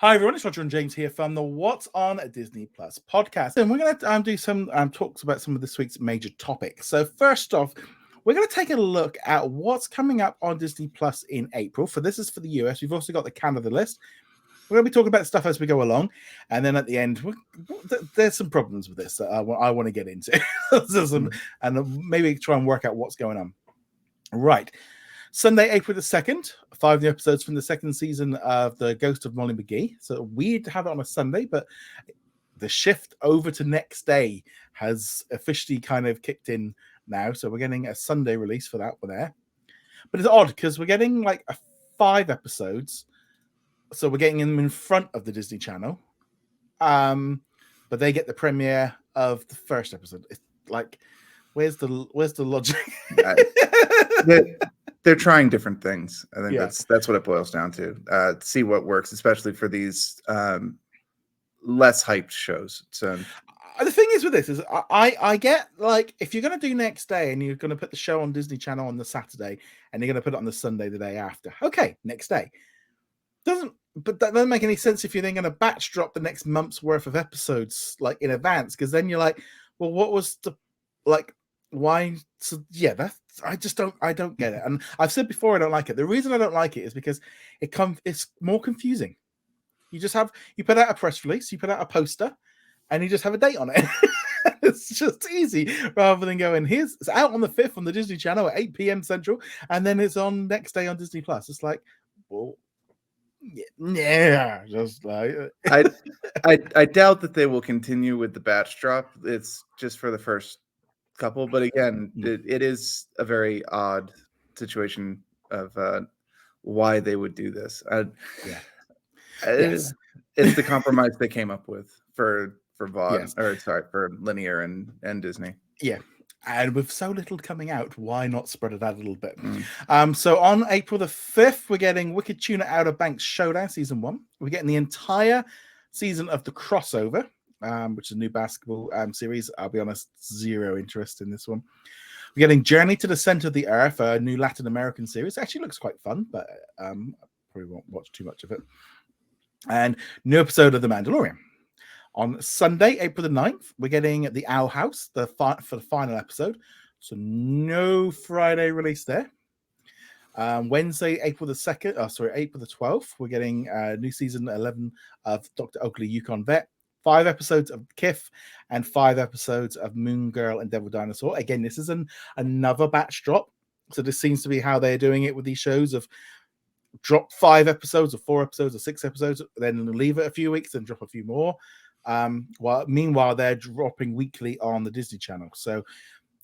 Hi everyone, it's Roger and James here from the What's on Disney Plus podcast, and we're going to do some talks about some of this week's major topics. So first off, we're going to take a look at what's coming up on Disney Plus in April. For this is for the US. We've also got the Canada list. We're going to be talking about stuff as we go along, and then at the end, there's some problems with this that I want to get into, and maybe try and work out what's going on. Right. Sunday, April the 2nd, 5 new episodes from the second season of The Ghost of Molly McGee. So weird to have it on a Sunday, but the shift over to next day has officially kind of kicked in now. So we're getting a Sunday release for that one there. But it's odd because we're getting like 5 episodes. So we're getting them in front of the Disney Channel. But they get the premiere of the first episode. It's like, where's the logic? They're trying different things. I think that's what it boils down to. See what works, especially for these less hyped shows. So the thing is with this is I get, like, if you're going to do next day and you're going to put the show on Disney Channel on the Saturday and you're going to put it on the Sunday the day after, okay, next day. But that doesn't make any sense if you're then going to batch drop the next month's worth of episodes like in advance, because then you're like, well, what was the, like, why? So yeah, I don't get it. And I've said before I don't like it. The reason I don't like it is because it's more confusing. You put out a press release, you put out a poster, and you just have a date on it. It's just easy rather than going, it's out on the 5th on the Disney Channel at 8 p.m. Central, and then it's on next day on Disney Plus. It's like, well, yeah, just like I doubt that they will continue with the batch drop. It's just for the first couple, but again, it is a very odd situation of why they would do this. It's the compromise they came up with for VOD, for linear and Disney. Yeah. And with so little coming out, why not spread it out a little bit? So on April the 5th, we're getting Wicked Tuna Outer Banks Showdown Season 1. We're getting the entire season of The Crossover, which is a new basketball series. I'll be honest, zero interest in this one. We're getting Journey to the Center of the Earth, a new Latin American series. It actually looks quite fun, but I probably won't watch too much of it. And new episode of The Mandalorian. On Sunday, April the 9th, we're getting The Owl House for the final episode. So no Friday release there. Wednesday, April the 12th, we're getting new season 11 of Dr. Oakley Yukon Vet. 5 episodes of Kif and 5 episodes of Moon Girl and Devil Dinosaur. Again, this is another batch drop. So this seems to be how they're doing it with these shows, of drop 5 episodes or 4 episodes or 6 episodes, then leave it a few weeks and drop a few more. Meanwhile, they're dropping weekly on the Disney Channel. So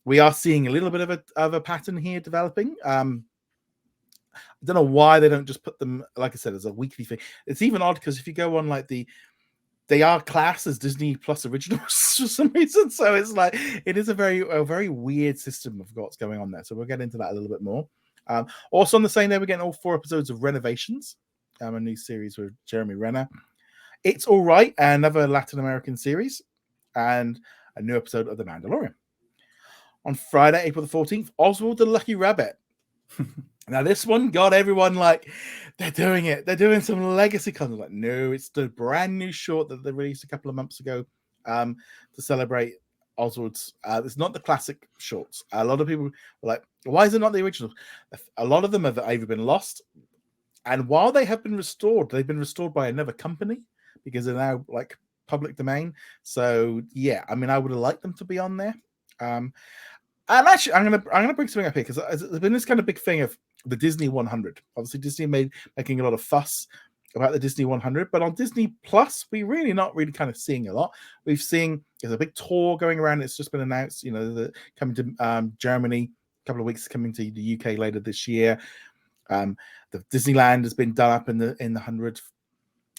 we are seeing a little bit of a pattern here developing. I don't know why they don't just put them, like I said, as a weekly thing. It's even odd because if you go on like they are classed as Disney Plus originals for some reason. So it's like, it is a very weird system of what's going on there. So we'll get into that a little bit more. Also on the same day, we're getting all 4 episodes of Renovations, a new series with Jeremy Renner. It's All Right, another Latin American series, and a new episode of The Mandalorian. On Friday, April the 14th, Oswald the Lucky Rabbit. Now, this one got everyone like, they're doing it. They're doing some legacy content. Like, no, it's the brand new short that they released a couple of months ago to celebrate Oswald's. It's not the classic shorts. A lot of people were like, why is it not the original? A lot of them have either been lost, and while they have been restored, they've been restored by another company, because they're now like public domain. So yeah, I mean, I would have liked them to be on there. And actually, I'm gonna bring something up here because there's been this kind of big thing of the Disney 100. Obviously, Disney making a lot of fuss about the Disney 100, but on Disney Plus, we're really not kind of seeing a lot. We've seen there's a big tour going around. It's just been announced, coming to Germany, a couple of weeks coming to the UK later this year. The Disneyland has been done up in the 100.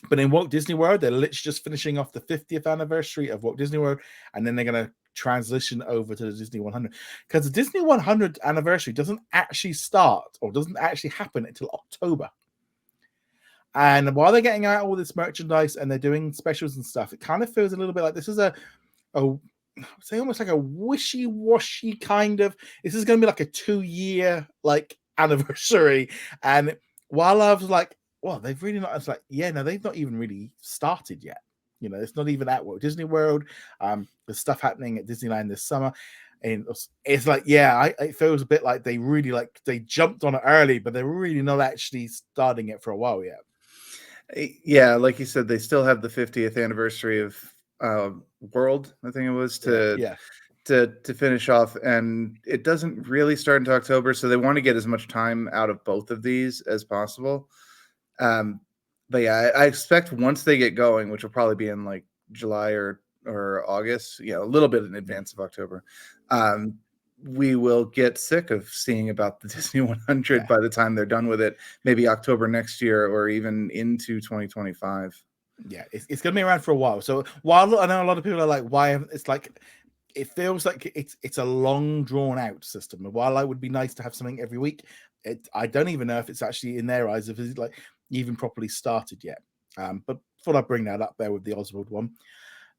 But in Walt Disney World, they're literally just finishing off the 50th anniversary of Walt Disney World, and then they're going to transition over to the Disney 100. Because the Disney 100 anniversary doesn't actually start or doesn't actually happen until October. And while they're getting out all this merchandise and they're doing specials and stuff, it kind of feels a little bit like this is say almost like a wishy-washy kind of, this is going to be like a 2-year like anniversary. And while I was like, well, they've really not. It's like, yeah, no, they've not even really started yet. It's not even at Walt Disney World. There's stuff happening at Disneyland this summer. And it's like, yeah, it feels a bit like they really they jumped on it early, but they're really not actually starting it for a while yet. Yeah, like you said, they still have the 50th anniversary of World, I think it was, Yeah. to finish off, and it doesn't really start until October, so they want to get as much time out of both of these as possible. But yeah, I expect once they get going, which will probably be in like July or August, a little bit in advance of October, we will get sick of seeing about the Disney 100 by the time they're done with it, maybe October next year or even into 2025. Yeah, it's going to be around for a while. So while I know a lot of people are like, why haven't it's like, it feels like it's a long drawn out system. And while it would be nice to have something every week, I don't even know if it's actually in their eyes if it's like even properly started yet. But thought I'd bring that up there with the Oswald one.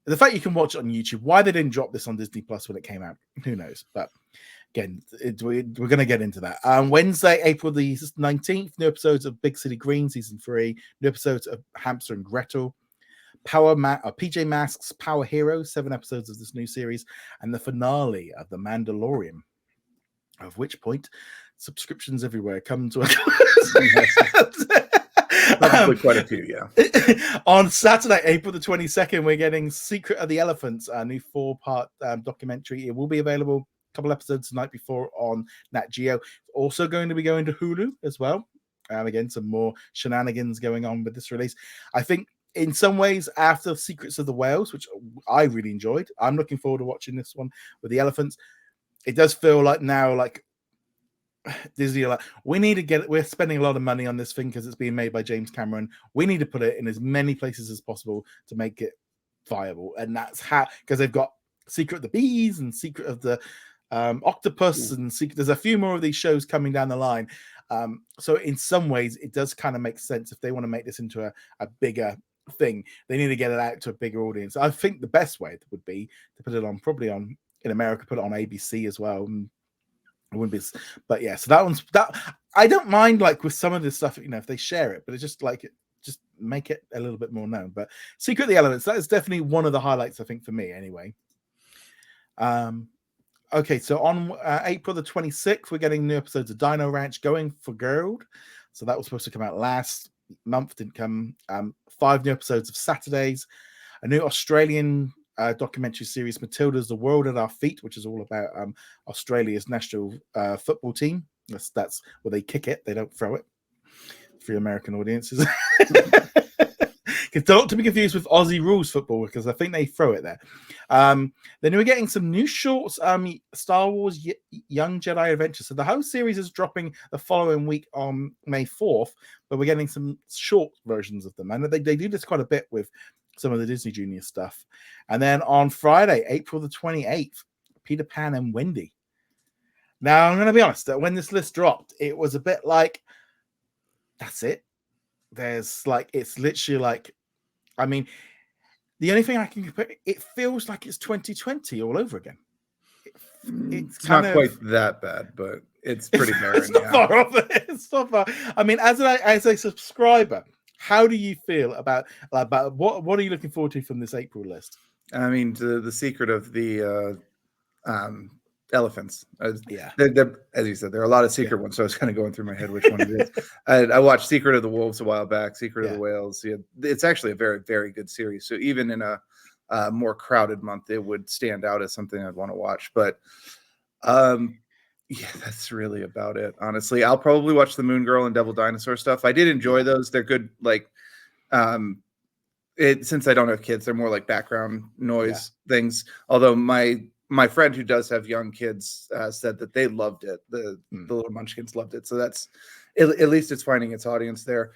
The fact you can watch it on YouTube, why they didn't drop this on Disney Plus when it came out, who knows? But again, we're going to get into that. Wednesday, April the 19th, new episodes of Big City Green season 3, new episodes of Hamster and Gretel, PJ Masks Power Heroes, 7 episodes of this new series, and the finale of The Mandalorian. Of which point, subscriptions everywhere come to a close. Probably quite a few, yeah. On Saturday, April the 22nd, we're getting Secret of the Elephants, a new 4-part documentary. It will be available a couple episodes the night before on Nat Geo. Also going to be going to Hulu as well. Again, some more shenanigans going on with this release. I think in some ways, after Secrets of the Whales, which I really enjoyed, I'm looking forward to watching this one with the elephants. It does feel like now, like Disney are like, we're spending a lot of money on this thing because it's being made by James Cameron. We need to put it in as many places as possible to make it viable. And that's how, because they've got Secret of the Bees and Secret of the Octopus, and there's a few more of these shows coming down the line. So in some ways, it does kind of make sense if they want to make this into a bigger thing. They need to get it out to a bigger audience. I think the best way would be to put it on, probably on, in America, put it on ABC as well. It wouldn't be, but yeah. So that I don't mind, like with some of this stuff, if they share it, but it's just like just make it a little bit more known. But Secret of the Elements, that is definitely one of the highlights, I think, for me anyway. Okay, so on April the 26th, we're getting new episodes of Dino Ranch Going for Gold. So that was supposed to come out last month, didn't come. 5 new episodes of Saturdays, a new Australian documentary series, Matilda's The World at Our Feet, which is all about Australia's national football team. That's where they kick it, they don't throw it, for American audiences. Don't to be confused with Aussie rules football, because I think they throw it there. Then we're getting some new shorts, Star Wars Young Jedi Adventure. So the whole series is dropping the following week on May 4th, but we're getting some short versions of them. And they do this quite a bit with some of the Disney Junior stuff. And then on Friday, April the 28th, Peter Pan and Wendy. Now, I'm going to be honest, that when this list dropped, it was a bit like, that's it. There's like, it's literally like, I mean, the only thing I can compare, it feels like it's 2020 all over again. It's not quite that bad, but it's pretty barren. It's not far off. It's not far. I mean, as a subscriber, how do you feel about what are you looking forward to from this April list? I mean, the secret of the elephants. Yeah, they're, as you said, there are a lot of secret ones, so I was kind of going through my head which one it is. I watched Secret of the Wolves a while back, Secret of the Whales. Yeah, it's actually a very, very good series. So even in a more crowded month, it would stand out as something I'd want to watch. But yeah, that's really about it. Honestly, I'll probably watch the Moon Girl and Devil Dinosaur stuff. I did enjoy those. They're good. Like, since I don't have kids, they're more like background noise things. Although my friend who does have young kids said that they loved it. The little munchkins loved it. So that's at least it's finding its audience there.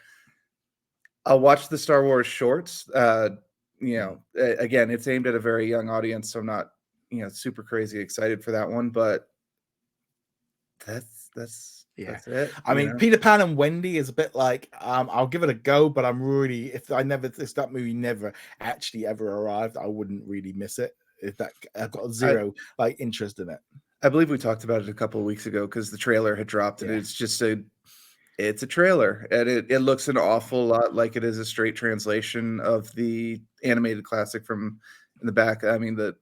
I'll watch the Star Wars shorts. Again, it's aimed at a very young audience, so I'm not super crazy excited for that one. But that's it. I mean, Peter Pan and Wendy is a bit like I'll give it a go, but I'm really, if that movie never actually ever arrived, I wouldn't really miss it. If that I've got zero interest in it. I believe we talked about it a couple of weeks ago because the trailer had dropped, and it's just It's a trailer, and it looks an awful lot like it is a straight translation of the animated classic from in the back. I mean, the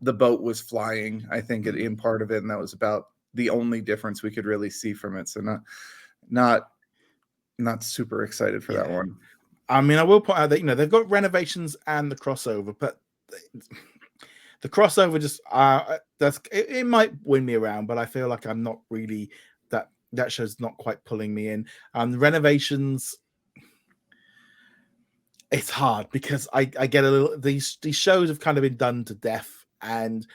boat was flying, I think, in part of it, and that was about the only difference we could really see from it. So not super excited for that one. I mean, I will point out that they've got renovations and the crossover, but the crossover just it might win me around, but I feel like I'm not really that show's not quite pulling me in. The renovations, it's hard because I get a little, these shows have kind of been done to death, and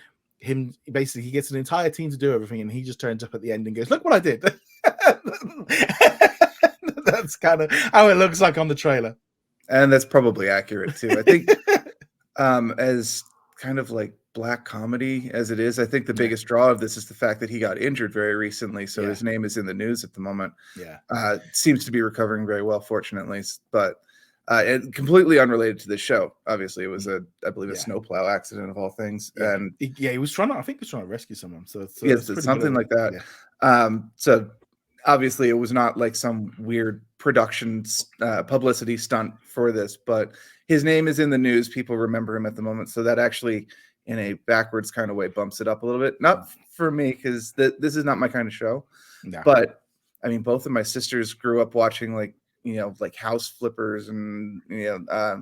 him basically he gets an entire team to do everything, and he just turns up at the end and goes, "Look what I did." That's kind of how it looks like on the trailer, and that's probably accurate too. I think as kind of like black comedy as it is, I think the biggest draw of this is the fact that he got injured very recently, so his name is in the news at the moment. Seems to be recovering very well, fortunately, but and completely unrelated to the show. Obviously, it was I believe a snowplow accident of all things, and he was trying to, I think he was trying to rescue someone, so yes, it's something like that. So obviously it was not like some weird production publicity stunt for this, but his name is in the news. People remember him at the moment, so that actually, in a backwards kind of way, bumps it up a little bit. Not for me, because this is not my kind of show. But I mean, both of my sisters grew up watching like House Flippers, and I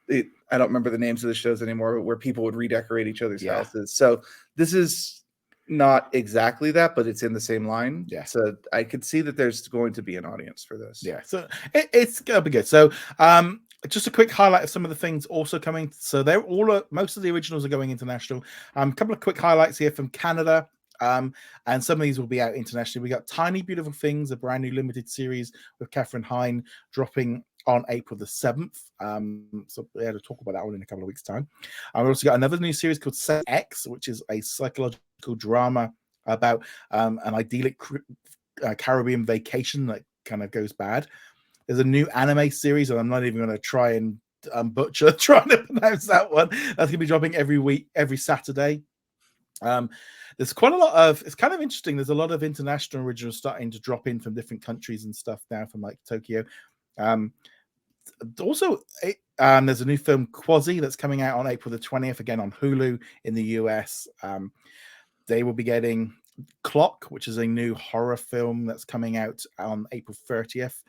don't remember the names of the shows anymore, but where people would redecorate each other's houses. So this is not exactly that, but it's in the same line. So I could see that there's going to be an audience for this. So it's gonna be good. So just a quick highlight of some of the things also coming. So they're most of the originals are going international. A couple of quick highlights here from Canada. And some of these will be out internationally. We got Tiny Beautiful Things, a brand new limited series with Katherine Hine, dropping on April the 7th. So we had to talk about that one in a couple of weeks' time. We've also got another new series called Set X, which is a psychological drama about an idyllic Caribbean vacation that kind of goes bad. There's a new anime series, and I'm not even going to try and butcher trying to pronounce that one. That's going to be dropping every week, every Saturday. There's quite a lot of, it's kind of interesting. There's a lot of international originals starting to drop in from different countries and stuff now, from like Tokyo. Also, there's a new film, Quasi, that's coming out on April the 20th, again on Hulu in the US. They will be getting Clock, which is a new horror film that's coming out on April 30th.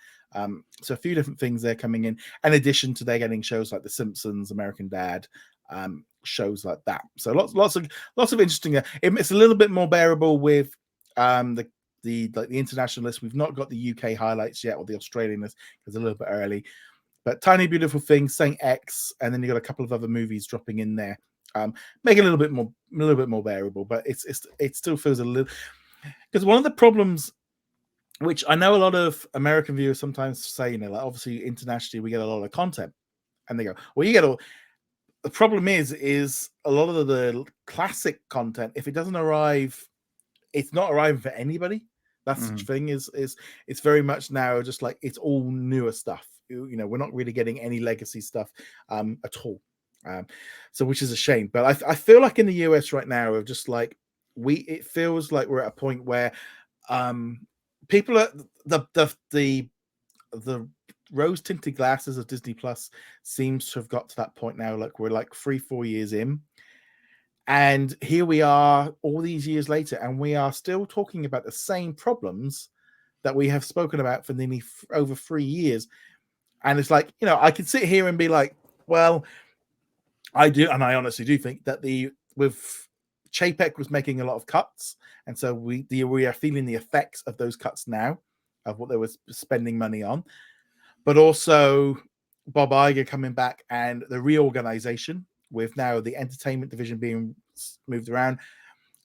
So a few different things they're coming in addition to they're getting shows like The Simpsons, American Dad, shows like that. So lots of interesting. It's a little bit more bearable with the international list. We've not got the UK highlights yet, or the Australian list, because a little bit early. But Tiny Beautiful Things, Saint X, and then you got a couple of other movies dropping in there. Make it a little bit more bearable, but it still feels a little, because one of the problems, which I know a lot of American viewers sometimes say, like obviously internationally we get a lot of content, and they go, well, you get all. The problem is a lot of the classic content, if it doesn't arrive, it's not arriving for anybody. That's the thing, is it's very much now just like it's all newer stuff. We're not really getting any legacy stuff at all. So which is a shame. But I feel like in the US right now, of just like it feels like we're at a point where people are the rose tinted glasses of Disney Plus seems to have got to that point now. Like we're like 3-4 years in, and here we are all these years later, and we are still talking about the same problems that we have spoken about for nearly over 3 years. And it's like, I could sit here and be like, well, I do, and I honestly do think that with Chapek was making a lot of cuts, and so we are feeling the effects of those cuts now, of what they were spending money on. But also Bob Iger coming back and the reorganization with now the entertainment division being moved around.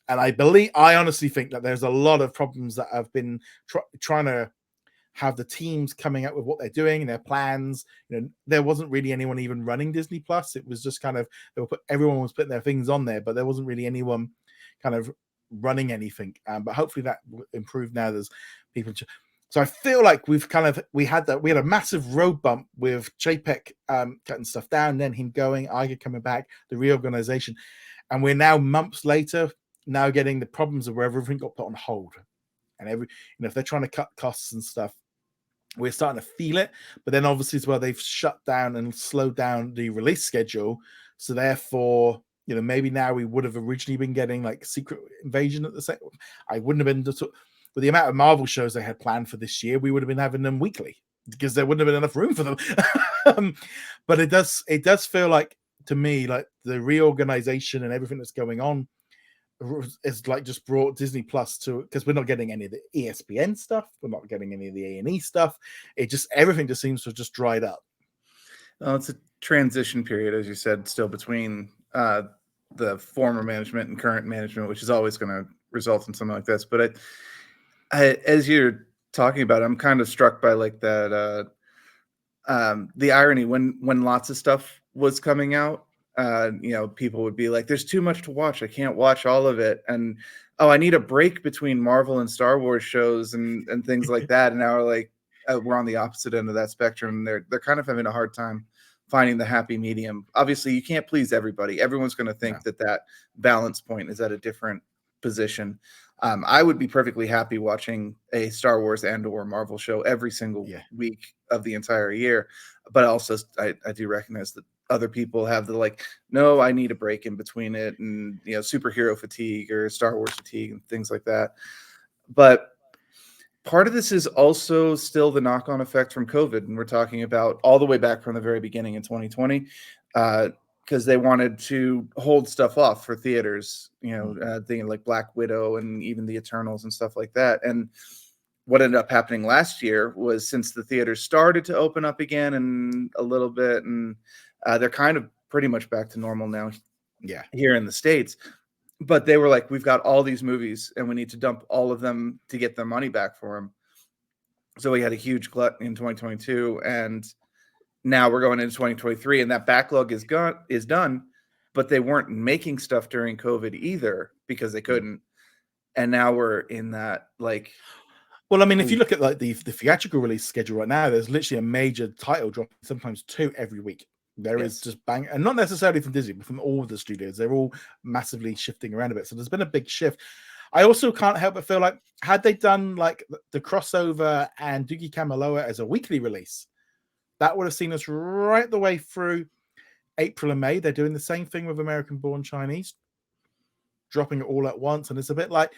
And I honestly think that there's a lot of problems that have been trying to have the teams coming up with what they're doing and their plans. There wasn't really anyone even running Disney Plus. It was just kind of, everyone was putting their things on there, but there wasn't really anyone kind of running anything. But hopefully that will improve now. There's people. So I feel like we had a massive road bump with Chapek cutting stuff down, then him going, Iger coming back, the reorganization, and we're now months later now getting the problems of where everything got put on hold, and if they're trying to cut costs and stuff, we're starting to feel it. But then obviously as well, they've shut down and slowed down the release schedule. So therefore, maybe now we would have originally been getting like Secret Invasion at the same. I wouldn't have been with the amount of Marvel shows they had planned for this year. We would have been having them weekly because there wouldn't have been enough room for them. But it does feel like, to me, like the reorganization and everything that's going on is like just brought Disney Plus to, because we're not getting any of the ESPN stuff, we're not getting any of the A&E stuff. Everything just seems to have just dried up. Well, it's a transition period, as you said, still between the former management and current management, which is always going to result in something like this. But as you're talking about it, I'm kind of struck by like that the irony when lots of stuff was coming out. People would be like, there's too much to watch, I can't watch all of it, and I need a break between Marvel and Star Wars shows and things like that. And now we're on the opposite end of that spectrum. They're kind of having a hard time finding the happy medium. Obviously you can't please everybody. Everyone's going to think that balance point is at a different position. I would be perfectly happy watching a Star Wars and or Marvel show every single week of the entire year. But also I do recognize that other people have the no, I need a break in between it, and superhero fatigue or Star Wars fatigue and things like that. But part of this is also still the knock-on effect from COVID, and we're talking about all the way back from the very beginning in 2020, because they wanted to hold stuff off for theaters, thinking like Black Widow and even the Eternals and stuff like that. And what ended up happening last year was, since the theaters started to open up again and a little bit, and they're kind of pretty much back to normal now here in the States. But they were like, we've got all these movies and we need to dump all of them to get their money back for them. So we had a huge glut in 2022, and now we're going into 2023, and that backlog is done, but they weren't making stuff during COVID either because they couldn't. And now we're in that well, I mean, if you look at like the theatrical release schedule right now, there's literally a major title drop, sometimes 2 every week. There is just bang, and not necessarily from Disney, but from all the studios. They're all massively shifting around a bit. So there's been a big shift. I also can't help but feel like, had they done like the crossover and Doogie Kamealoha as a weekly release, that would have seen us right the way through April and May. They're doing the same thing with American Born Chinese, dropping it all at once. And it's a bit like,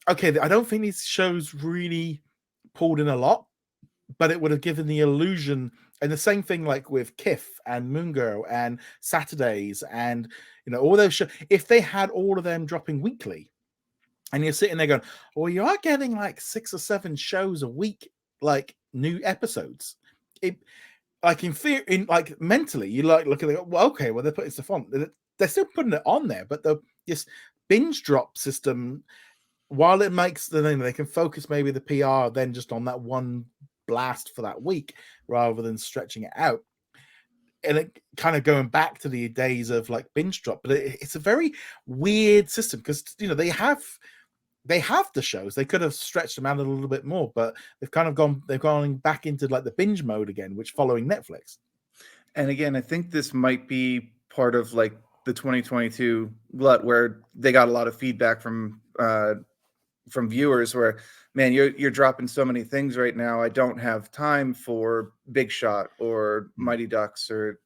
okay, I don't think these shows really pulled in a lot, but it would have given the illusion. And the same thing like with Kif and Moon Girl and Saturdays and all those shows. If they had all of them dropping weekly, and you're sitting there going, well, you are getting like 6 or 7 shows a week, like new episodes. It, like in fear, in like mentally, you like look at it, well, okay, well, they're putting stuff on. They're still putting it on there, but this binge drop system, while it makes they can focus maybe the PR then just on that one blast for that week rather than stretching it out, and it kind of going back to the days of like binge drop. But it's a very weird system because they have the shows. They could have stretched them out a little bit more, but they've gone back into like the binge mode again, which following Netflix. And again, I think this might be part of like the 2022 glut, where they got a lot of feedback from viewers where, man, you're dropping so many things right now. I don't have time for Big Shot or Mighty Ducks or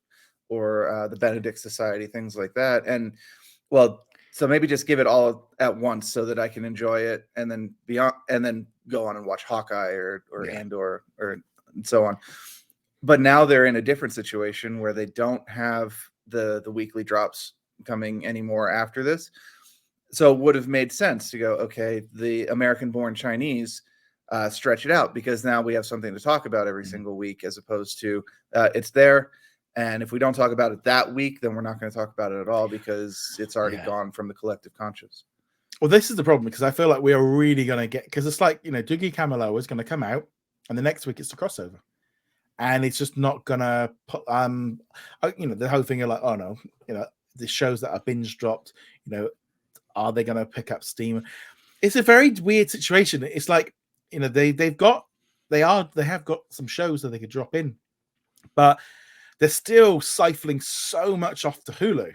the Benedict Society, things like that. And well, so maybe just give it all at once so that I can enjoy it, and then go on and watch Hawkeye or Andor or so on. But now they're in a different situation where they don't have the weekly drops coming anymore after this. So it would have made sense to go, okay, the American-born Chinese, stretch it out, because now we have something to talk about every single week, as opposed to it's there. And if we don't talk about it that week, then we're not going to talk about it at all, because it's already gone from the collective conscious. Well, this is the problem, because I feel like we are really going to get, because it's like, Doogie Kamealoha is going to come out, and the next week it's the crossover. And it's just not going to put, the whole thing of like, oh no, the shows that are binge dropped, are they going to pick up steam? It's a very weird situation. It's like, they have got some shows that they could drop in, but they're still siphoning so much off to Hulu.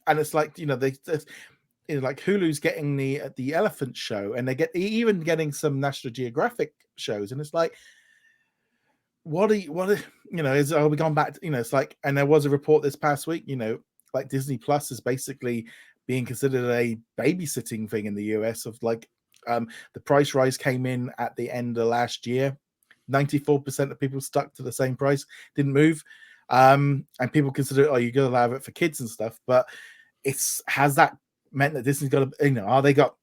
And it's like, like Hulu's getting the Elephant Show, and they even getting some National Geographic shows. And it's like, are we gone back to, it's like, and there was a report this past week, like Disney Plus is basically being considered a babysitting thing in the US of like, the price rise came in at the end of last year. 94% of people stuck to the same price, didn't move. And people consider, oh, you gotta allow it for kids and stuff, but has that meant that Disney's got are they got,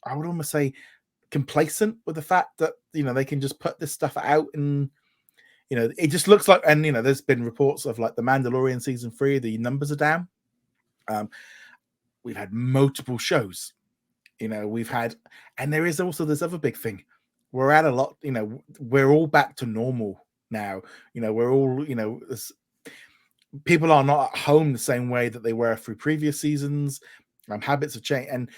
I would almost say, complacent with the fact that they can just put this stuff out, and it just looks like, and there's been reports of like the Mandalorian season 3, the numbers are down. We've had multiple shows, we've had, and there is also this other big thing. We're at a lot, we're all back to normal now. We're all, people are not at home the same way that they were through previous seasons. Habits have changed, and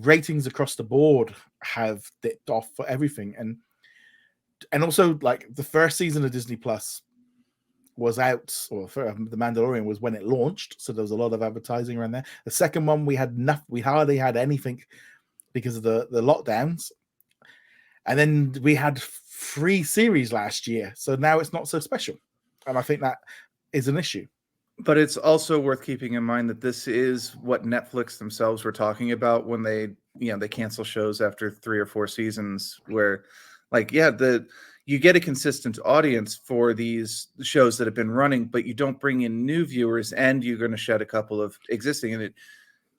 ratings across the board have dipped off for everything. And also, like, the first season of Disney Plus was out, or the Mandalorian was when it launched, so there was a lot of advertising around there. The second one, we hardly had anything because of the lockdowns, and then we had 3 series last year, so now it's not so special, and I think that is an issue. But it's also worth keeping in mind that this is what Netflix themselves were talking about when they cancel shows after 3 or 4 seasons, where, like, you get a consistent audience for these shows that have been running, but you don't bring in new viewers, and you're going to shed a couple of existing in it.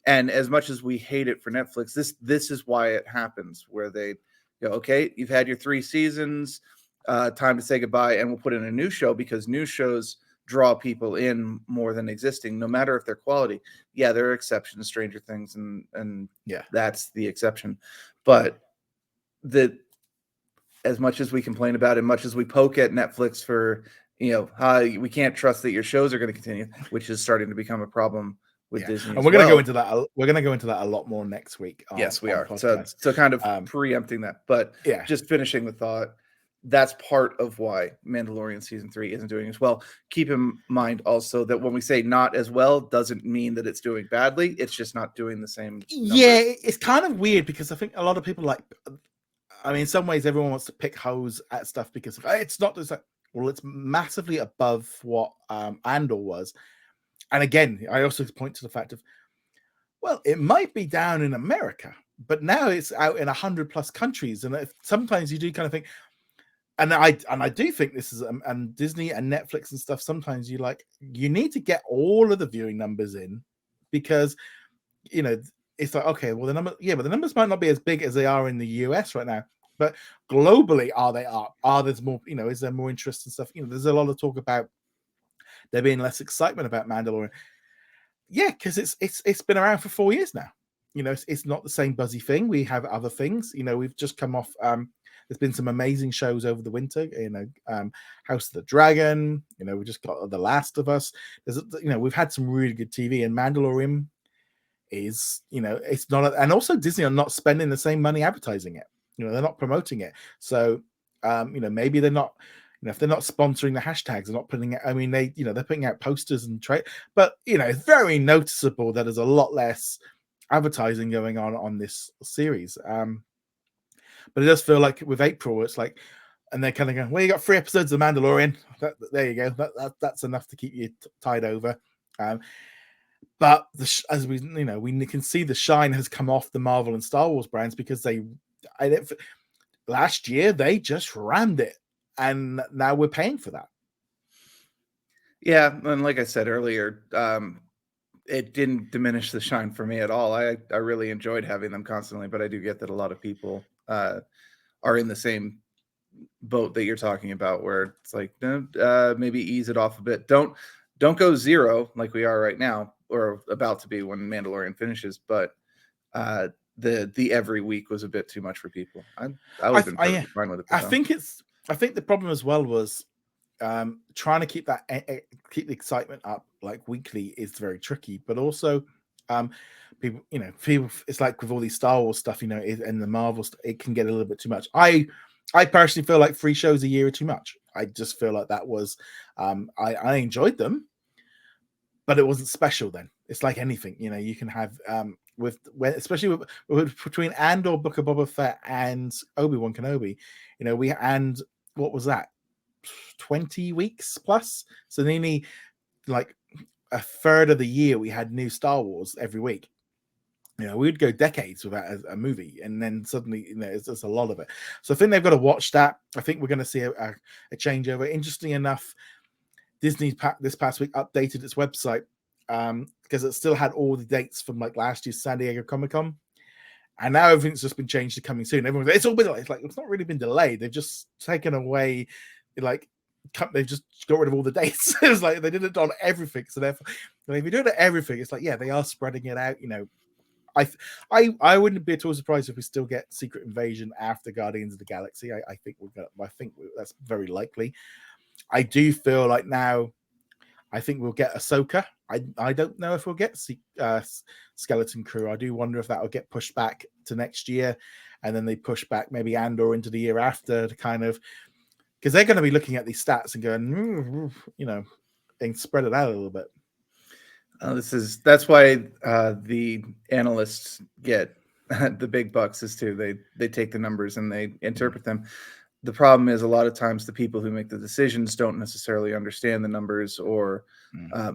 And as much as we hate it for Netflix, this is why it happens, where they go, okay, you've had your 3 seasons, time to say goodbye, and we'll put in a new show, because new shows draw people in more than existing, no matter if they're quality. Yeah, there are exceptions, Stranger Things, and yeah, that's the exception. But as much as we complain about it, much as we poke at Netflix for, we can't trust that your shows are going to continue, which is starting to become a problem with Disney. And we're going to go into that. We're going to go into that a lot more next week. Yes, we are. So kind of preempting that, but just finishing the thought. That's part of why Mandalorian season 3 isn't doing as well. Keep in mind also that when we say not as well, doesn't mean that it's doing badly. It's just not doing the same numbers. Yeah, it's kind of weird, because I think a lot of people in some ways everyone wants to pick holes at stuff because it's not just well, it's massively above what Andor was. And again, I also point to the fact of, well, it might be down in America, but now it's out in 100+ countries. And sometimes you do kind of think, and I do think this is, and Disney and Netflix and stuff, sometimes you need to get all of the viewing numbers in, because it's like, okay, well, the numbers might not be as big as they are in the US right now, but globally, there's more, is there more interest and stuff? There's a lot of talk about there being less excitement about Mandalorian. Yeah, because it's been around for 4 years now. It's not the same buzzy thing. We have other things. We've just come off. There's been some amazing shows over the winter. House of the Dragon. We just got The Last of Us. We've had some really good TV, and Mandalorian is, it's not. And also Disney are not spending the same money advertising it. They're not promoting it. So, maybe they're not. If they're not sponsoring the hashtags, they're not putting it. I mean, they're putting out posters and but it's very noticeable that there's a lot less advertising going on this series. But it does feel like with April, it's like, and they're kind of going, well, you got 3 episodes of Mandalorian. There you go. That's enough to keep you tied over. But as we can see, the shine has come off the Marvel and Star Wars brands, because last year they just rammed it. And now we're paying for that. Yeah, and like I said earlier, it didn't diminish the shine for me at all. I really enjoyed having them constantly, but I do get that a lot of people are in the same boat that you're talking about, where it's like, maybe ease it off a bit. Don't go 0 like we are right now, or about to be when Mandalorian finishes, but the every week was a bit too much for people. I would have been perfectly fine with it. I think the problem as well was trying to keep the excitement up like weekly is very tricky, but also people, it's like with all these Star Wars stuff, and the Marvel stuff, it can get a little bit too much. I personally feel like 3 shows a year are too much. I just feel like that was I enjoyed them, but it wasn't special then. It's like anything, you can have especially with between Andor, Book of Boba Fett, and Obi-Wan Kenobi, and what was that? 20 weeks plus. So nearly like a third of the year we had new Star Wars every week. We'd go decades without a movie, and then suddenly, it's a lot of it. So I think they've got to watch that. I think we're going to see a changeover. Interesting enough, Disney this past week updated its website because it still had all the dates from like last year's San Diego Comic-Con, and now everything's just been changed to coming soon. Everyone's it's all been like it's not really been delayed. They've just taken away they've just got rid of all the dates. It's like they didn't on everything. So therefore, if you do it everything, it's like they are spreading it out. I wouldn't be at all surprised if we still get Secret Invasion after Guardians of the Galaxy. I think that's very likely. I do feel like now, I think we'll get Ahsoka. I don't know if we'll get Skeleton Crew. I do wonder if that will get pushed back to next year, and then they push back maybe Andor into the year after to kind of, because they're going to be looking at these stats and going, and spread it out a little bit. That's why the analysts get the big bucks is too. They take the numbers and they interpret them. The problem is a lot of times the people who make the decisions don't necessarily understand the numbers or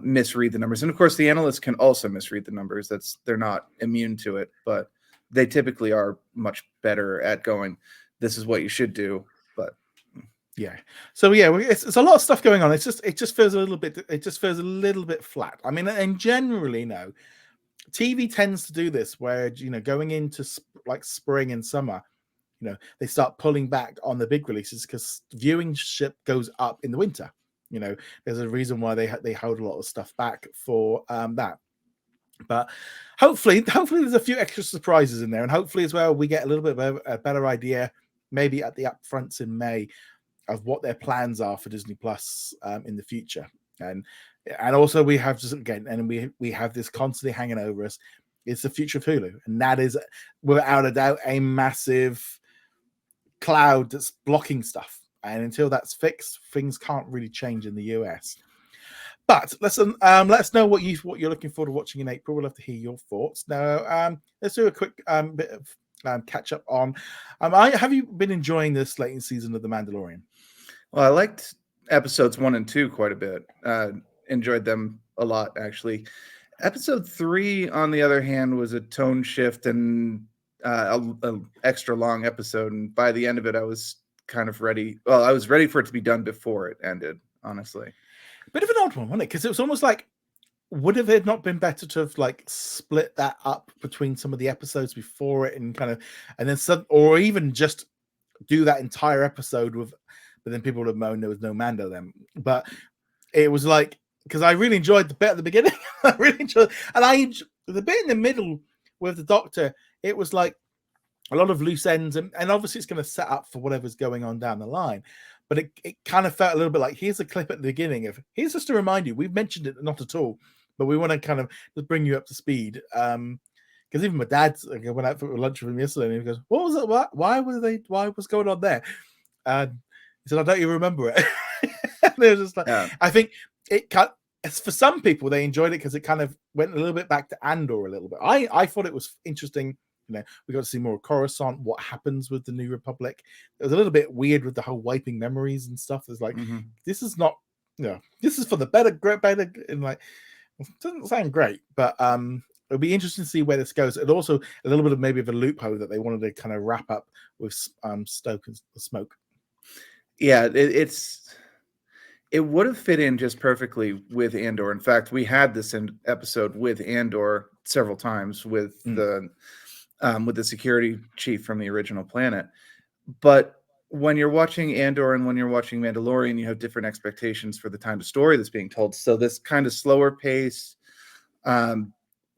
misread the numbers. And of course, the analysts can also misread the numbers. They're not immune to it, but they typically are much better at going, this is what you should do. But yeah, so it's a lot of stuff going on. It just feels a little bit flat. I mean, and generally, no, TV tends to do this where going into like spring and summer, they start pulling back on the big releases because viewership goes up in the winter. There's a reason why they hold a lot of stuff back for that. But hopefully there's a few extra surprises in there, and hopefully as well we get a little bit of a better idea, maybe at the upfronts in May, of what their plans are for Disney Plus in the future. And also we have we have this constantly hanging over us. It's the future of Hulu, and that is without a doubt a massive cloud that's blocking stuff. And until that's fixed, things can't really change in the US. But let's know what you're looking forward to watching in April. We'd love to hear your thoughts. Now, let's do a quick bit of catch up on. Have you been enjoying this latest season of The Mandalorian? Well, I liked episodes 1 and 2 quite a bit. Enjoyed them a lot, actually. Episode 3, on the other hand, was a tone shift and an extra long episode. And by the end of it, I was kind of ready. Well, I was ready for it to be done before it ended, honestly. Bit of an odd one, wasn't it? Because it was almost like, would have it not been better to have like split that up between some of the episodes before it and then or even just do that entire episode with, but then people would have moaned there was no Mando then. But it was like, because I really enjoyed the bit at the beginning. I really enjoyed, and the bit in the middle with the Doctor. It was like a lot of loose ends, and obviously it's going to set up for whatever's going on down the line. But it kind of felt a little bit like, here's a clip at the beginning of, here's just to remind you, we've mentioned it not at all, but we want to kind of just bring you up to speed. Because even my dad, I went out for lunch with him yesterday, and he goes, "What was it? Why was going on there?" He said, "I don't even remember it." And it was just like, yeah. I think for some people, they enjoyed it because it kind of went a little bit back to Andor a little bit. I thought it was interesting. We got to see more of Coruscant, what happens with the New Republic. It was a little bit weird with the whole wiping memories and stuff. It's like, this is not, this is for the better, and like, it doesn't sound great, but it'll be interesting to see where this goes. And also a little bit of maybe of a loophole that they wanted to kind of wrap up with Stoke and Smoke. Yeah, it would have fit in just perfectly with Andor. In fact, we had this episode with Andor several times with the security chief from the original planet. But when you're watching Andor and when you're watching Mandalorian, you have different expectations for the time of story that's being told. So this kind of slower pace,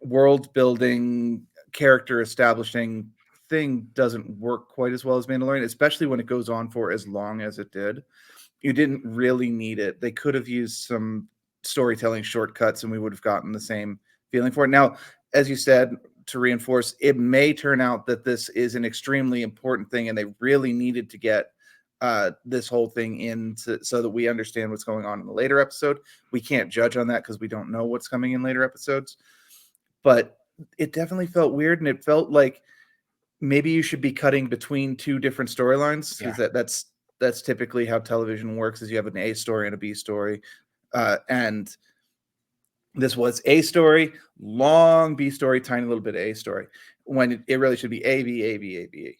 world building, character establishing thing doesn't work quite as well as Mandalorian, especially when it goes on for as long as it did. You didn't really need it. They could have used some storytelling shortcuts and we would have gotten the same feeling for it. Now, as you said, to reinforce, it may turn out that this is an extremely important thing and they really needed to get this whole thing in so that we understand what's going on in the later episode. We can't judge on that because we don't know what's coming in later episodes. But it definitely felt weird, and it felt like maybe you should be cutting between two different storylines. Yeah. That's That's typically how television works: is you have an A story and a B story, and this was A story, long B story, tiny little bit of A story, when it really should be A B A B A B.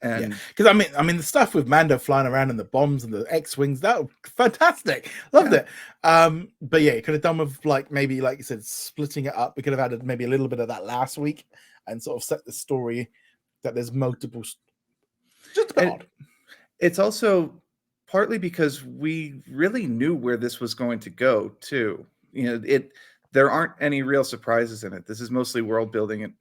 Yeah, And because I mean, the stuff with Mando flying around and the bombs and the X-wings, that was fantastic. Loved it. But yeah, it could have done with like maybe, like you said, splitting it up. We could have added maybe a little bit of that last week and sort of set the story that there's multiple. Just a bit odd. It's also partly because we really knew where this was going to go too. You know, there aren't any real surprises in it. This is mostly world building.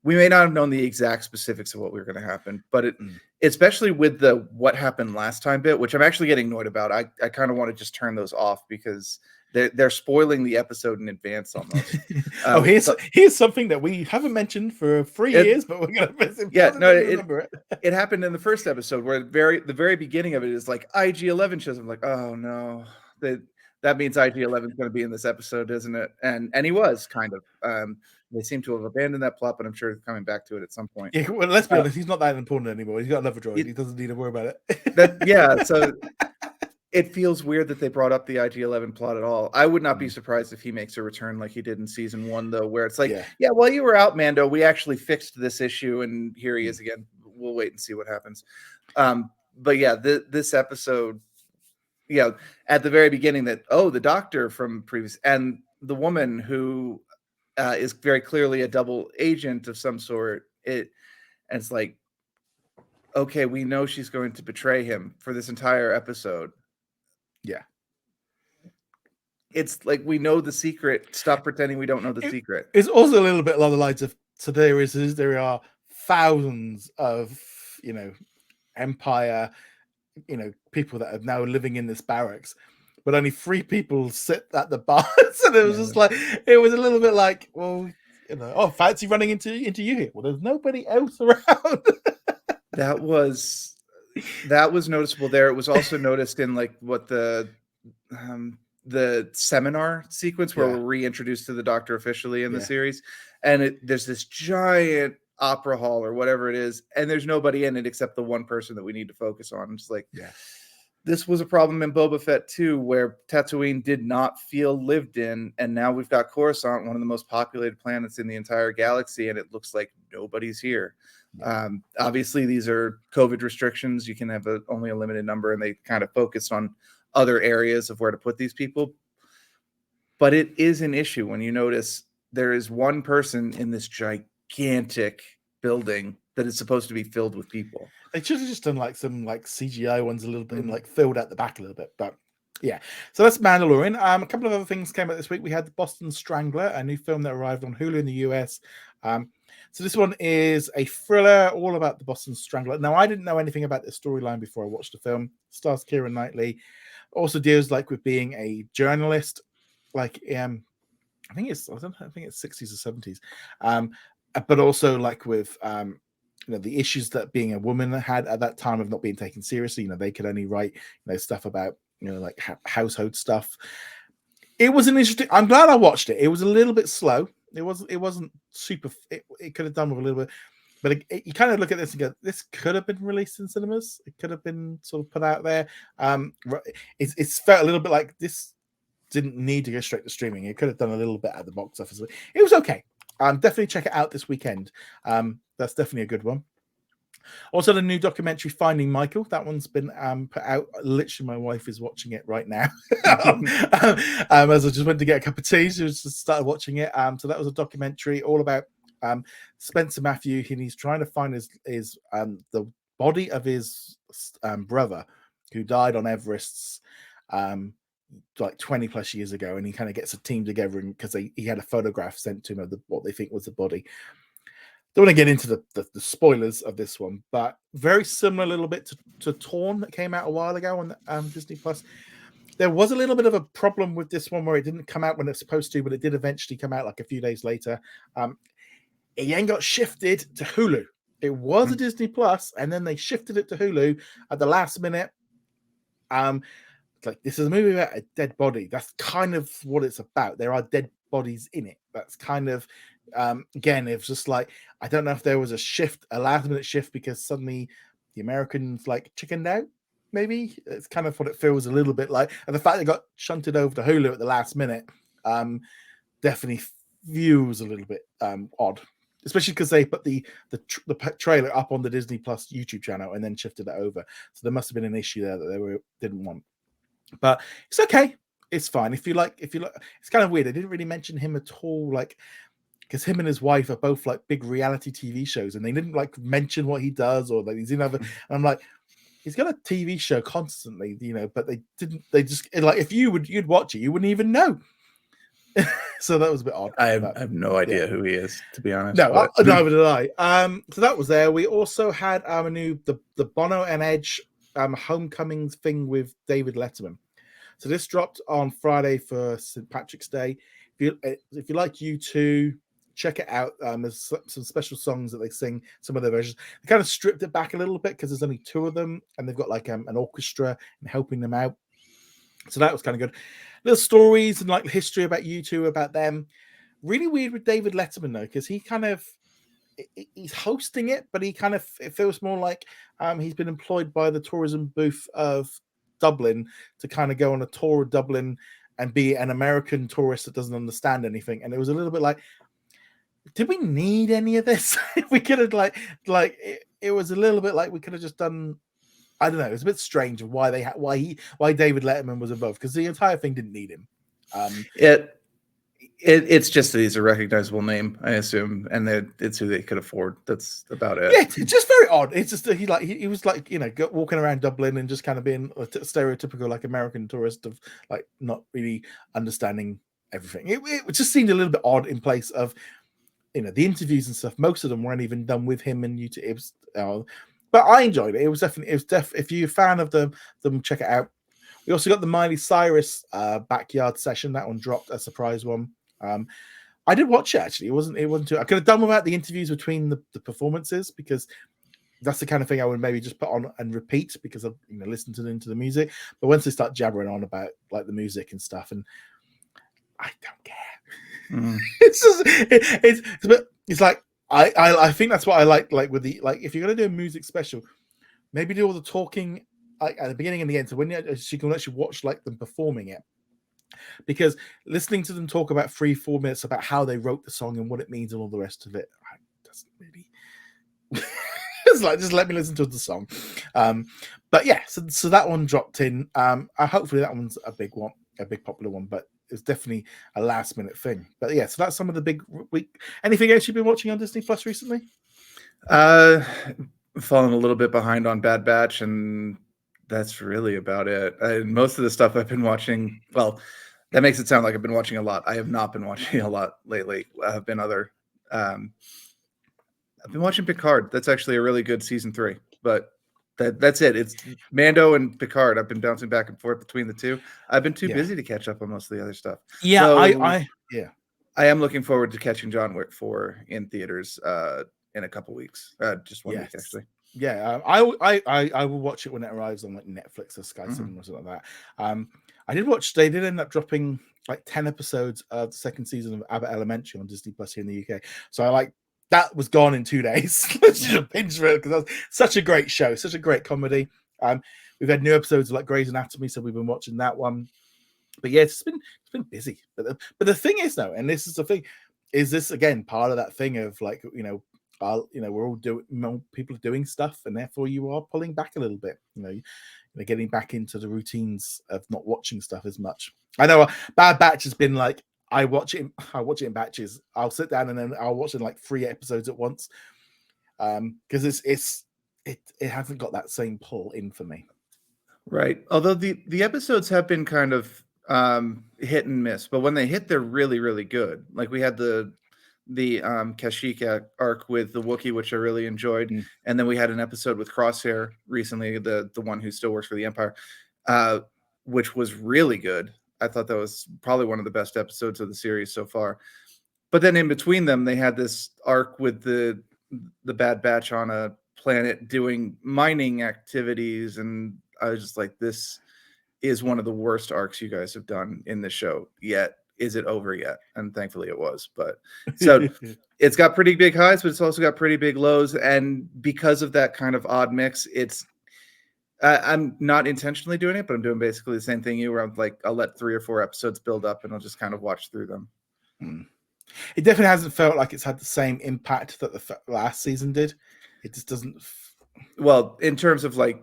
We may not have known the exact specifics of what we were going to happen, but especially with the what happened last time bit, which I'm actually getting annoyed about. I kind of want to just turn those off because they're spoiling the episode in advance almost. Here's something that we haven't mentioned for 3 years, but we're gonna miss him. Yeah, no, it happened in the first episode where the very beginning of it is like IG-11 shows. I'm like, oh no, that means IG-11 is going to be in this episode, isn't it? And he was kind of. They seem to have abandoned that plot, but I'm sure they're coming back to it at some point. Yeah, well, let's be honest, he's not that important anymore. He's got another droid. He doesn't need to worry about it. So it feels weird that they brought up the IG-11 plot at all. I would not be surprised if he makes a return like he did in season 1, though, where it's like, yeah, while you were out, Mando, we actually fixed this issue, and here he is again. We'll wait and see what happens. But yeah, this episode, at the very beginning, the doctor from previous and the woman who is very clearly a double agent of some sort. And it's like, okay, we know she's going to betray him for this entire episode. Yeah. It's like, we know the secret. Stop pretending we don't know the secret. It's also a little bit along the lines of, so there are thousands of, Empire, people that are now living in this barracks, but only 3 people sit at the bars. And it was just like, it was a little bit like, well, fancy running into you here. Well, there's nobody else around. That was noticeable there. It was also noticed in like what the seminar sequence where we're reintroduced to the Doctor officially in the series. And there's this giant opera hall or whatever it is, and there's nobody in it except the one person that we need to focus on. It's like, this was a problem in Boba Fett too, where Tatooine did not feel lived in, and now we've got Coruscant, one of the most populated planets in the entire galaxy, and it looks like nobody's here. Obviously, these are COVID restrictions. You can have only a limited number, and they kind of focused on other areas of where to put these people. But it is an issue when you notice there is one person in this gigantic building that is supposed to be filled with people. They should have just done like some CGI ones a little bit and like filled out the back a little bit, but yeah. So that's Mandalorian. A couple of other things came out this week. We had The Boston Strangler, a new film that arrived on Hulu in the US. So this one is a thriller all about the Boston Strangler. Now, I didn't know anything about this storyline before I watched the film. Stars Keira Knightley. Also deals like with being a journalist, like I think it's 60s or 70s. But also like with the issues that being a woman had at that time of not being taken seriously. They could only write stuff about like household stuff. It was an interesting. I'm glad I watched it. It was a little bit slow. It wasn't super. It could have done with a little bit, but you kind of look at this and go, this could have been released in cinemas. It could have been sort of put out there. It's felt a little bit like this didn't need to go straight to streaming. It could have done a little bit at the box office. It was okay. Definitely check it out this weekend. That's definitely a good one. Also, the new documentary Finding Michael. That one's been put out. Literally, my wife is watching it right now. As I just went to get a cup of tea, she just started watching it. So that was a documentary all about Spencer Matthew, and he's trying to find his the body of his brother who died on Everest's like 20 plus years ago, and he kind of gets a team together because he had a photograph sent to him of what they think was the body. Don't want to get into the spoilers of this one, but very similar a little bit to Torn that came out a while ago on Disney Plus. There was a little bit of a problem with this one where it didn't come out when it's supposed to, but it did eventually come out like a few days later. It then got shifted to Hulu. It was a Disney Plus, and then they shifted it to Hulu at the last minute. Like, this is a movie about a dead body. That's kind of what it's about. There are dead bodies in it. That's kind of again, it was just like, I don't know if there was a last minute shift because suddenly the Americans like chickened out, maybe it's kind of what it feels a little bit like, and the fact they got shunted over to Hulu at the last minute definitely feels a little bit odd, especially because they put the trailer up on the Disney Plus YouTube channel and then shifted it over. So there must have been an issue there that they didn't want. But it's okay. It's fine. If you like, it's kind of weird. They didn't really mention him at all, like, because him and his wife are both like big reality TV shows, and they didn't like mention what he does or that he's in other. And I'm like, he's got a TV show constantly, but they didn't. They just like, if you'd watch it, you wouldn't even know. So that was a bit odd. I have no idea who he is, to be honest. No, neither did I. So that was there. We also had the Bono and Edge homecoming thing with David Letterman. So this dropped on Friday for St. Patrick's Day. If you like U2, check it out. There's some special songs that they sing, some of their versions. They kind of stripped it back a little bit because there's only 2 of them, and they've got like an orchestra and helping them out. So that was kind of good. Little stories and like history about U2, about them. Really weird with David Letterman though, because he's hosting it, but it feels more like he's been employed by the tourism booth of Dublin to kind of go on a tour of Dublin and be an American tourist that doesn't understand anything. And it was a little bit like, did we need any of this? We could have it was a little bit like we could have just done. I don't know. It was a bit strange why David Letterman was involved, because the entire thing didn't need him. It's just that he's a recognizable name, I assume, and that it's who they could afford. That's about it. Yeah, it's just very odd. It's just that he was like, walking around Dublin and just kind of being a stereotypical like American tourist of like not really understanding everything. It just seemed a little bit odd in place of the interviews and stuff. Most of them weren't even done with him and YouTube. But I enjoyed it. It was definitely if you're a fan of them, check it out. We also got the Miley Cyrus backyard session. That one dropped, a surprise one. I did watch it actually. It wasn't too. I could have done without the interviews between the performances, because that's the kind of thing I would maybe just put on and repeat because I've listened to the music. But once they start jabbering on about like the music and stuff, and I don't care. It's like I think that's what I like with the, like, if you're gonna do a music special, maybe do all the talking like at the beginning and the end, so when you can actually watch like them performing it. Because listening to them talk about 3-4 minutes about how they wrote the song and what it means and all the rest of it, doesn't really. It's like, just let me listen to the song. But yeah, so that one dropped in. Hopefully that one's a big one, a big popular one, but it's definitely a last minute thing. But yeah, so that's some of the big week. Anything else you've been watching on Disney Plus recently? Falling a little bit behind on Bad Batch, and that's really about it. Most of the stuff I've been watching, well, that makes it sound like I've been watching a lot. I have not been watching a lot lately. I've been watching Picard. That's actually a really good season 3, but that's it. It's Mando and Picard. I've been bouncing back and forth between the two. I've been too busy to catch up on most of the other stuff. Yeah, so, I am looking forward to catching John Wick 4 in theaters in a couple weeks. Just 1 week actually. Yeah, I will watch it when it arrives on like Netflix or Sky Cinema or something like that. I did watch. They did end up dropping like 10 episodes of the second season of Abbott Elementary on Disney Plus here in the UK. So that was gone in 2 days. Just binge it because that's such a great show, such a great comedy. We've had new episodes of like Grey's Anatomy, so we've been watching that one. But yeah, it's been busy. But the thing is though, and this is the thing, is this again part of that thing of like we're all doing, people are doing stuff, and therefore you are pulling back a little bit. Getting back into the routines of not watching stuff as much. I know Bad Batch has been like, I watch it in batches. I'll sit down and then I'll watch it like 3 episodes at once, because it hasn't got that same pull in for me. Right. Although the episodes have been kind of hit and miss, but when they hit, they're really, really good. Like we had the Kashyyyk arc with the Wookiee, which I really enjoyed, and then we had an episode with Crosshair recently, the one who still works for the Empire, which was really good. I thought that was probably one of the best episodes of the series so far. But then in between them, they had this arc with the Bad Batch on a planet doing mining activities, and I was just like, this is one of the worst arcs you guys have done in the show yet. Is it over yet? And thankfully it was. But so it's got pretty big highs, but it's also got pretty big lows. And because of that kind of odd mix, I'm not intentionally doing it, but I'm doing basically the same thing you were. I'm like, I'll let 3 or 4 episodes build up, and I'll just kind of watch through them. It definitely hasn't felt like it's had the same impact that the last season did. It just doesn't. Well, in terms of like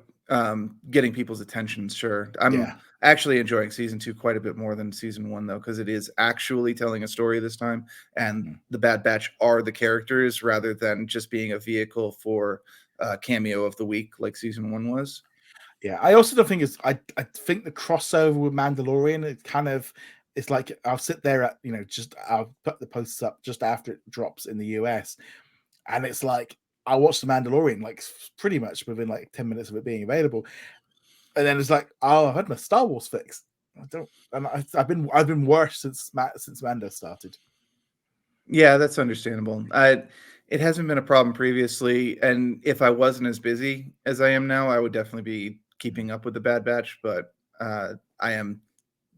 getting people's attention, sure. I'm actually enjoying season 2 quite a bit more than season 1, though, because it is actually telling a story this time, and the Bad Batch are the characters rather than just being a vehicle for cameo of the week like season 1 was. Yeah, I also don't think it's. I think the crossover with Mandalorian, it kind of, it's like I'll sit there at I'll put the posts up just after it drops in the US, and it's like I watched the Mandalorian like pretty much within like 10 minutes of it being available, and then it's like, oh, I've had my Star Wars fix. I don't, and I've been worse since Mando started. Yeah, that's understandable. It hasn't been a problem previously, and if I wasn't as busy as I am now, I would definitely be keeping up with the Bad Batch, but I am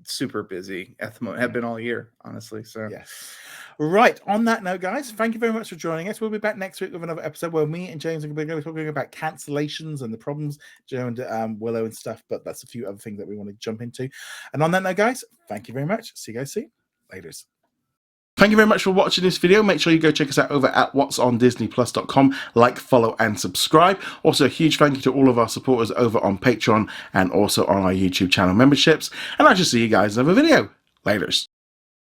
super busy at the moment. Have been all year, honestly. So yes. Right. On that note, guys, thank you very much for joining us. We'll be back next week with another episode where me and James are going to be talking about cancellations and the problems, Joe and Willow and stuff. But that's a few other things that we want to jump into. And on that note, guys, thank you very much. See you guys soon. Laters. Thank you very much for watching this video. Make sure you go check us out over at whatsondisneyplus.com. Like, follow, and subscribe. Also, a huge thank you to all of our supporters over on Patreon and also on our YouTube channel memberships. And I shall see you guys in another video. Laters.